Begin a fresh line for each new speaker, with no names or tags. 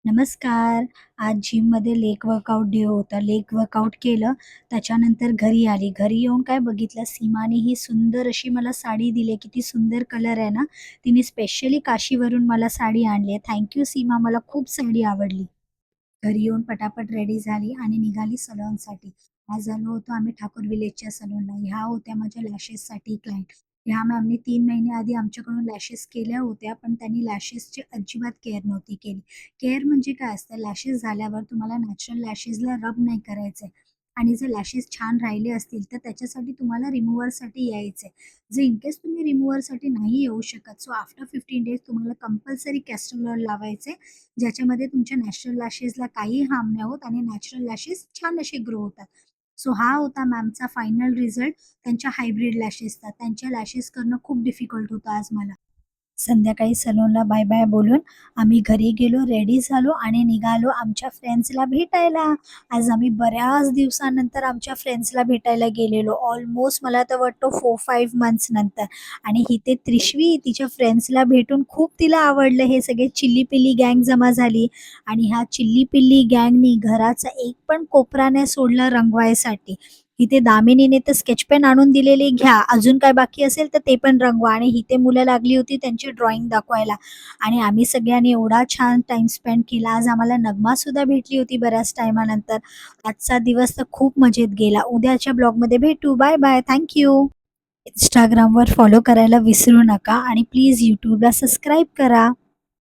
नमस्कार. आज जिममध्ये लेग वर्कआउट डे होता. लेग वर्कआउट केलं. त्याच्यानंतर घरी आली. घरी येऊन काय बघितलं, सीमाने ही सुंदर अशी मला साडी दिली. किती सुंदर कलर आहे ना. तिने स्पेशली काशीवरून मला साडी आणली आहे. थँक यू सीमा. मला खूप साडी आवडली. घरी येऊन पटापट रेडी झाली आणि निघाली सलूनसाठी. आज आलो होतो आम्ही ठाकूर विलेजच्या सलूनला. ह्या होत्या माझ्या लॅशेससाठी क्लायंट. ह्या मॅमनी 3 महिने आधी आमच्याकडून लॅशेस केल्या होत्या, पण त्यांनी लॅशेसची अजिबात केअर नव्हती केली. केअर म्हणजे काय असतं, लॅशेस झाल्यावर तुम्हाला नॅचरल लॅशेसला रब नाही करायचंय आणि जर लॅशेस छान राहिले असतील, तर त्याच्यासाठी तुम्हाला रिमूव्हरसाठी यायचंय. जर इन केस तुम्ही रिमूव्हरसाठी नाही येऊ शकत, सो आफ्टर 15 डेज तुम्हाला कंपल्सरी कॅस्टर ऑइल लावायचे, ज्याच्यामध्ये तुमच्या नॅचरल लॅशेसला काहीही हार्म नाही होत आणि नॅचरल लॅशेस छान असे ग्रो होतात. सो हा होता मॅमचा फायनल रिझल्ट त्यांच्या हायब्रिड लॅशेसचा. त्यांच्या लॅशेस करणं खूप डिफिकल्ट होतं आज मला. संध्याकाळी सलूनला बाय-बाय बोलून आम्ही घरी गेलो, रेडी झालो आणि निघालो आमच्या फ्रेंड्सला भेटायला. आज आम्ही बऱ्याच दिवसानंतर आमच्या फ्रेंड्सला भेटायला गेलेलो. ऑलमोस्ट मला तर वाटतं 4-5 मंथ्स नंतर. आणि इथे त्रिशवी तिच्या फ्रेंड्सला भेटून खूप तिला आवडलं. हे सगळे चिल्ली-पिल्ली गँग जमा झाली आणि ह्या चिल्ली-पिल्ली गँगनी घराचा एक पण कोपरा नाही सोडला रंगवायसाठी. इथे दामिनीने तर स्केच पेन आणून दिलेली, "घ्या, अजून काय बाकी असेल तर ते पण रंगवा." आणि इथे मुलं लागली होती त्यांची ड्रॉइंग दाखवायला आणि आम्ही सगळ्यांनी एवढा छान टाईम स्पेंड केला. आज आम्हाला नग्मासुद्धा भेटली होती बऱ्याच टाईमानंतर. आजचा दिवस तर खूप मजेत गेला. उद्याच्या ब्लॉगमध्ये भेटू. Bye bye. Thank you. Instagramवर फॉलो करायला विसरू नका आणि प्लीज YouTubeला सबस्क्राईब करा.